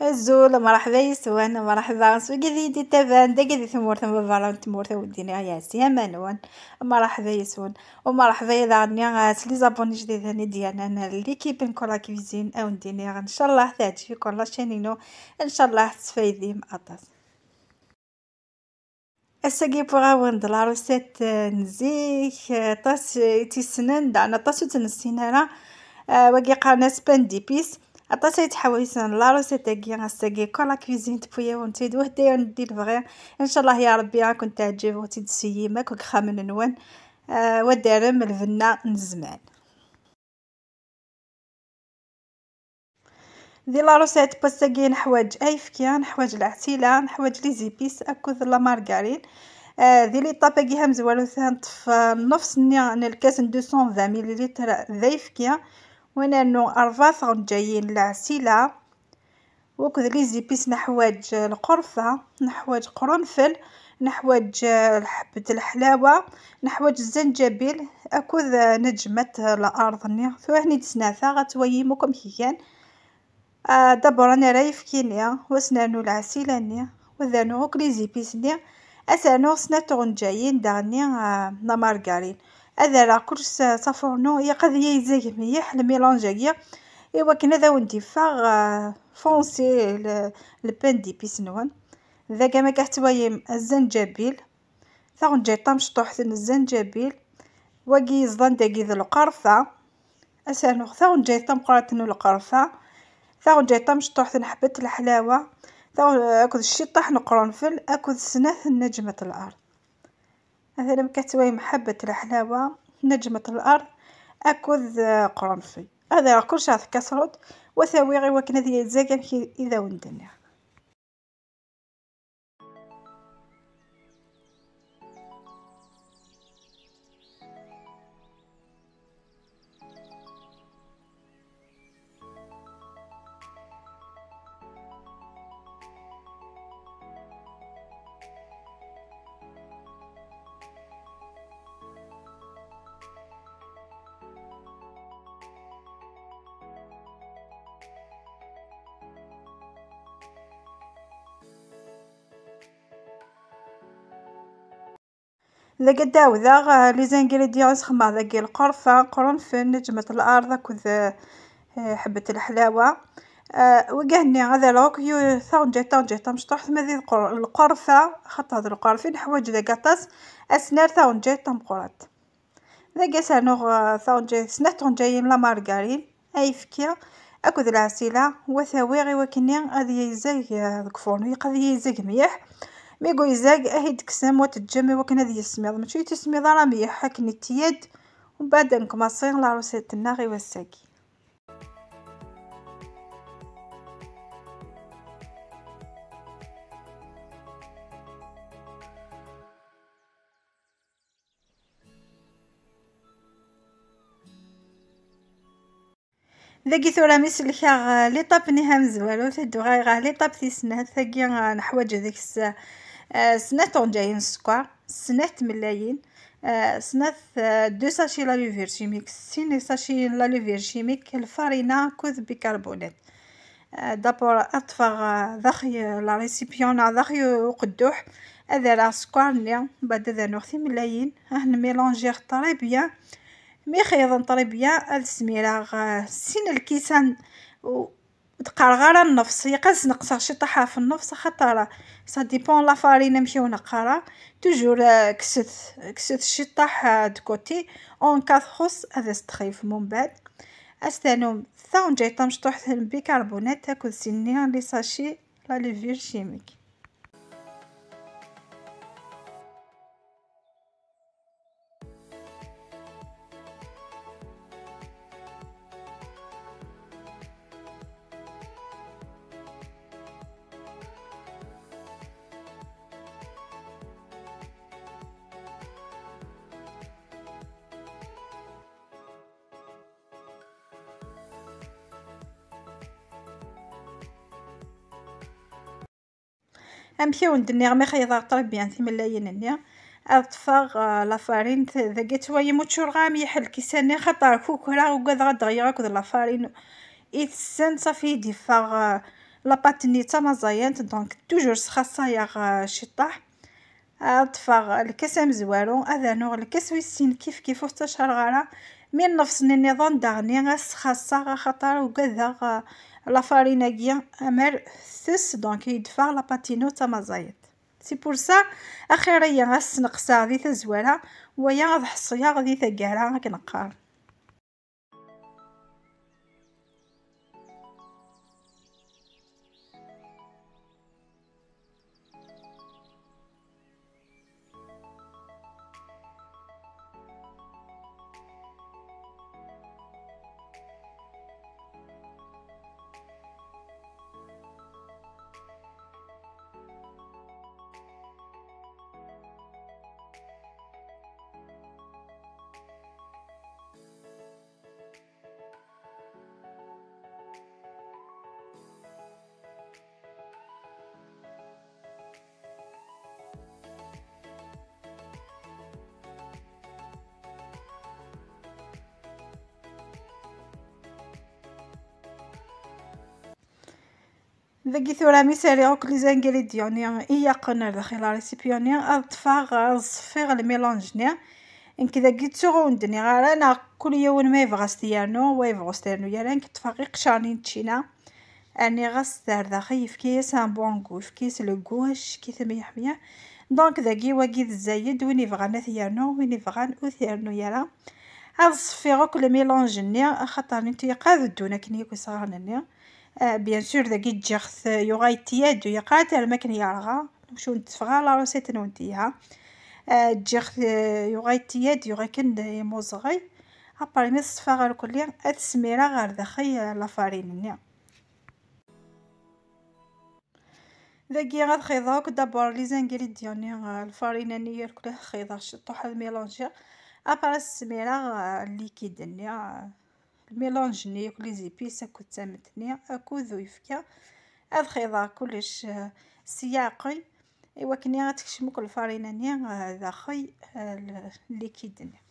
الزول مرحبا يسوان مرحبا سوكي دي تبان داكي ثمورت مبارا تمورت ودينا يا سيمانوان مرحبا يسوان ومرحبا اذا راني لي زابوني جديد ديالنا انا ليكيب نكولا كويزين او نديني ان شاء الله تعجبك كل شانينو ان شاء الله تفايدي مقطاس الساقي بغاون د لا روسيت نزيك طاس تيسنن دعنا طاس تنسينا وكي قانا سبان دي بيس عطاتي حوايسان لا روسيت كي غاساكي كولا كويزين تبويا ونتي وحده ندير فغي ان شاء الله يا ربي راكم تعجبوا وتدسيي ماك وخامن نوان ودارم الفنا نزمان دي لا روسيت باساكي نحواج ايفكيا نحواج العسيله نحواج لي زيبيس اكوذ لا مارغرين دي لي طاباكي مزوالو نطف نص الكاس 220 مليلتر ذايفكيا وانا نو 4 جايين العسيله وكذ لي زيبيس نحواج القرفه نحواج قرنفل نحواج حبه الحلاوه نحواج الزنجبيل اكوذ نجمه الارض ثواني تسناثا غتويمكم كيان دابا انا رايف كينيا وسنانو العسيله وذانو لي زيبيس اسانو سناتون جايين داني لا مارغرين هذا راه كلش صافورنو يقد يزيق مليح الميلونجيا ايوا كنا ذا وندي فاغ فونسي البان دي بيس نوان ذا كما كتوايم الزنجبيل ثاون جاي طمشطوح الزنجبيل وكي زدان داكي ذا القرفه اسانو ثاون جاي طمقراتنو القرفه ثاون جاي طمشطوح حبه الحلاوه ثاون اكل الشطح نقرنفل اكل سناث نجمه الارض هذا لما كتوايم حبه الحلاوه نجمه الارض اكل قرنفل هذا كلش كسرت وثاوي غير وكنا ديال الزاكم اذا وندنا ذاك داوذا لي زانغريديونس خما ذاك القرفه قرنفل نجمه الارض كذا حبه الحلاوه وكاني هذا لوكيو ثاون جيتا مشطوح مذي القرفه خاطر هذا القرفين حوايج ذاك طاس اسنار ثاون جيتا مقرات ذاك سانو ثاون جي سنتون جايين لا مارغرين ايفكيا اكل العسيله وثاويغي وكني هذه يزاق الكفورنو قد يزاق مليح ميقو يزاق اهي تكسم وتتجمع وكان هذه السميض ماشي تسميض راه مليح هاك نتياد ومن بعد نكماصين لا روسيت غي والساكي ذاكي ثورا مسلكا لي طابني همزوالو تدو غا لي طاب تيسنات ثاكي نحواج هذيك سنات جايين السكر سنات ملايين سنات دو ساشي لا لوفير شيميك سين ساشي لا لوفير شيميك الفارينه كوذ بيكربونات دابور اطفغ ذخي لا ريسيبيون ذخي وقدوح هذا راه سكر بعد ذا نوختي ملايين نميلونجي طري بيان مي خيضن طري بيان هاد السميره سين الكيسان تقرغر النفس يقاس نقصر شي طحا في النفس خاطر سا ديبون لا فارينه نمشيو نقرا توجور كست شي طح دكوتي اون كاثوس هذا ستخيف من بعد استانو ثاون جاي طمشطوح بيكربونات تاكل سنيه لي ساشي لا لوفير شيميك نمشيو ندني مي خيضا طري بيان في ملايين اطفغ لا فارين ذاك توايم وتشور مليح الكيسان خاطر كوكرا وكذا غدغيا كذا لا فارين يتسن صافي يدفغ لاباطني تا مزيانت دونك توجور خاصه يا شطاح. طفاغ الكاس مزوارو هذا نوع الكاس ويسين كيف تشرغره من نفس النظام داغني غاس خاصه خاطر وكذا لا فاريناكيا امر سس دونك يدفع لاباطينو تا مزيانت. سي بور سا اخيرا غاس نقصا ذي تزواره ويا غاد حصيا غادي ثقاله كنقار. ذاكي ثورة مثالي غوك لي زانغريديون إيا قنر داخل ريسيبيوني أطفاغ صفيغ الميلونجني إنك ذاكي تسوغوندني غير أنا كل يوم ما يبغى ستيانو ويبغى ستيانو يا إنك تفاقي قشاني تشينا أني غاستار داخل يفكيس ان بونكو يفكيس لو كواش كي ثميح مية دونك ذاكي واكيد الزايد وين يبغى نثيانو وين يبغى نثيانو يالا هاد صفيغ كل ميلونجني خاطر نتي قاذدونا كني كي صغارني بيان سور ذاكي تجيخ يوغاي تيادو يقات الماكن يارغا شو نتفغا لا روسيت نونتيها تجيخ يوغاي تياد يوغا كن يموزغي اباري مي صفاغ الكلية السميرة غير داخل لا فارينيا ذاكي غاد خيضاك دابور لي زانغريديون الفارينانية الكل خيضا شطوح الميلونجي اباري السميرة الليكيد الميلونج ني كل زيبيس اكو تامتني اكو ذو يفكا هاد خيضا كلش سياقي ايوا كني غتكشمو كل فاريناني هذا خي الليكيدني.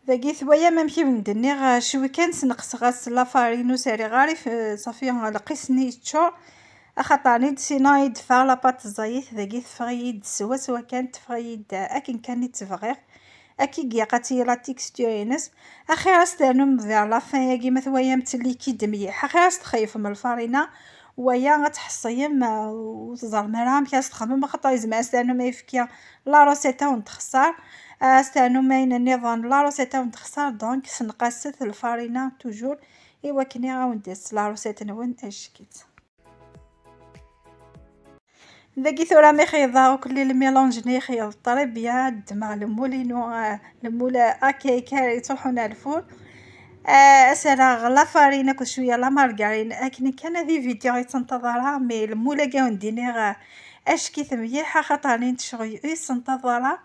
ذاكي ثويا ممشي مندني شوي كان سنقص غاس لافارين وساري غاري صافي لقيسني تشو اخطاني سينا يدفع لاباط الزيت ذاكي تفغيد سوا كانت تفغيد اكن كان تفغير اكي قيقاتي لا تيكستورينس اخيرا استانم فيغ لا فان ياكي مثويا متلي كي مليح اخيرا تخيف من الفارينه ويا غتحصيم وتزر مرام كاس تخمم خاطر زعما استانو ما يفكيا لا روسيتا ونتخسر استانو ماين النظام لا روسيتا ونتخسر دونك سنقاست الفارينه توجور ايوا كني غاوندس لا روسيتا نون اشكيت ذاكي ثورة مي خيضا وكل الميلونج ني خيض طريبيا الدماغ المولينو المولا اكي كاري تروحونا الفول اسرا لا فارينه كل شويه لا مارغرين لكن كان هذه فيديو تنتظرها مي المولا كاونديني اشكي ثميحه خاطرني تشغي تنتظرها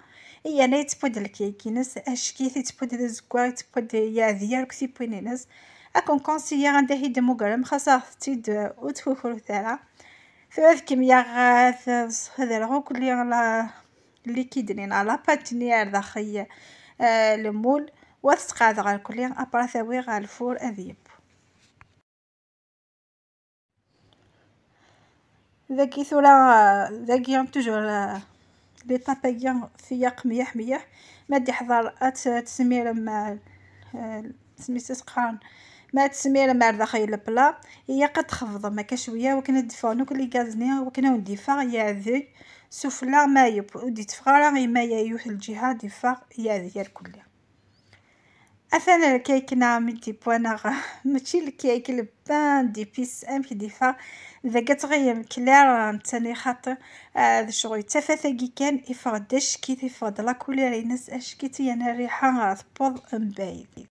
هي نايت بود الكيكينس اشكي تبود الزكوا تبود يا ديالك تيبينينس اكون كونسيير عند هيد مقرم خاصه تيد وتفوفر ثرا فهاد كمية هذا راه كل اللي كيدنين على باتنيار داخل المول وتقعد غير كل ابرا ثاوي غير الفور اذيب ذاكي ثورة ذاكي توجور لي طابيان فياق ميح ما دي حضر تسمير مع سميتو تقارن ما تسمير مع داخل البلا هي قد تخفض ما كشويه وكنا دفونو كل غازني وكنا ندفع يا ذي سفلا ما يب ودي تفغرا ما يوح الجهه دفع يا ذي كلها اثنا الكيك نعم دي بوانا ماشي الكيك البان دي بيس ام كي دفع اذا كتغيم كلار تاني خاطر هذا شغل تفاثقي كان يفردش كي تفرد لا كولير ناس اش كي انا الريحه تبوظ مبايد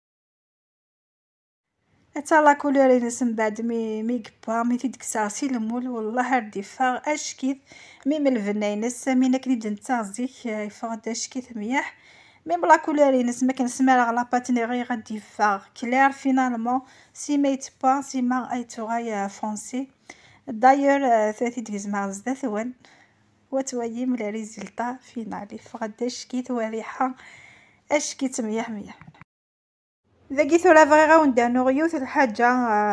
حتى لا كولور ينس من بعد مي قبا مي تيدكساسي المول والله ردي فا اشكيت ميم الفناينس مينا كنبدا نتازيك يفغد اشكيت ميح ميم لا كولور ينس ما كنسمع على باتني غي غادي فا كلير فينالمون سي ميت با سي ما ايتو غاي فونسي داير ثلاثي ديز مع زدات وان وتويم لي ريزلتا فينالي فغد اشكيت وريحه اشكيت ميح ميح ذاكي ثورا فغيغا وندانو غيوث الحاجة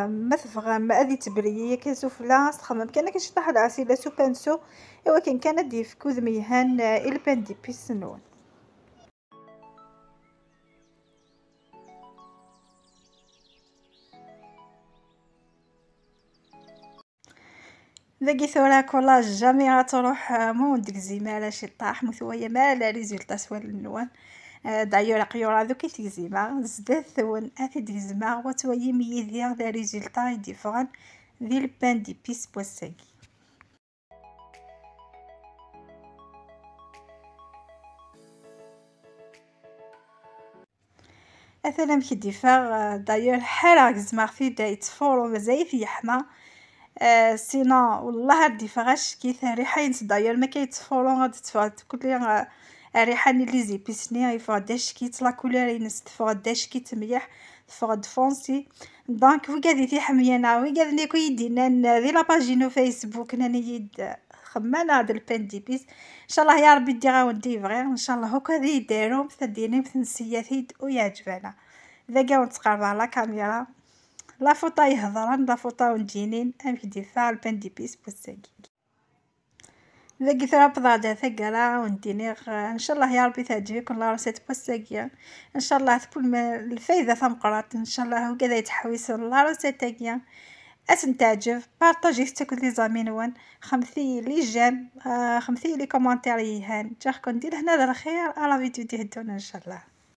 ما تفغى ما أذي تبريي كنسوفلا تخمم كان كنشطح العسيلة سوبانسو إوا كان ديف كوذ ميهان إلبان دي بيسنون ذاكي ثورا كولاج جامي غتروح مون ديك الزمالة شي طاح مثوية ما لا ريزولتا سوال النوان دايور قيورا ذوكي تيزيما زدات ثون اثي ديزما وتويي ميديا لا ريزولتا ديفران ذي البان دي بيس بوساكي اثلا مكي ديفار دايور حالا زعما في دايت فورو مزاي في يحما سينا والله ردي فغاش كي ريحه ينس داير ما كيتفورو غادي تفاد كل ريحه لي زيبيسني يفاداش كيت لا كولور ينس تفاداش كيت مليح تفاد فونسي دونك وكادي في حمينا وكادني كو يدينا ذي لاباجينو فيسبوك ناني خمانه هاد البان دي بيس ان شاء الله يا ربي دي غاوندي فغير ان شاء الله هكا ذي يديرو مثديني مثنسياتيد ويعجبنا ذا كاع نتقرب على كاميرا لا فوطا يهضران لا فوطا ونجينين ام كدي فا البان دي بيس بوساكي ذاكي ثرا بضاده ثقرا ونديني ان شاء الله يا ربي تعجبكم لا راسيت بوساكيا ان شاء الله تكون الفايده ثمقرات ان شاء الله وكذا يتحويس لا راسيت تاكيا اسن تعجب بارطاجي ستاكل لي زامين وان خمثي لي جيم خمثي لي كومونتير يهان جاكم ندير هنا الخير على فيديو دي هدونا ان شاء الله.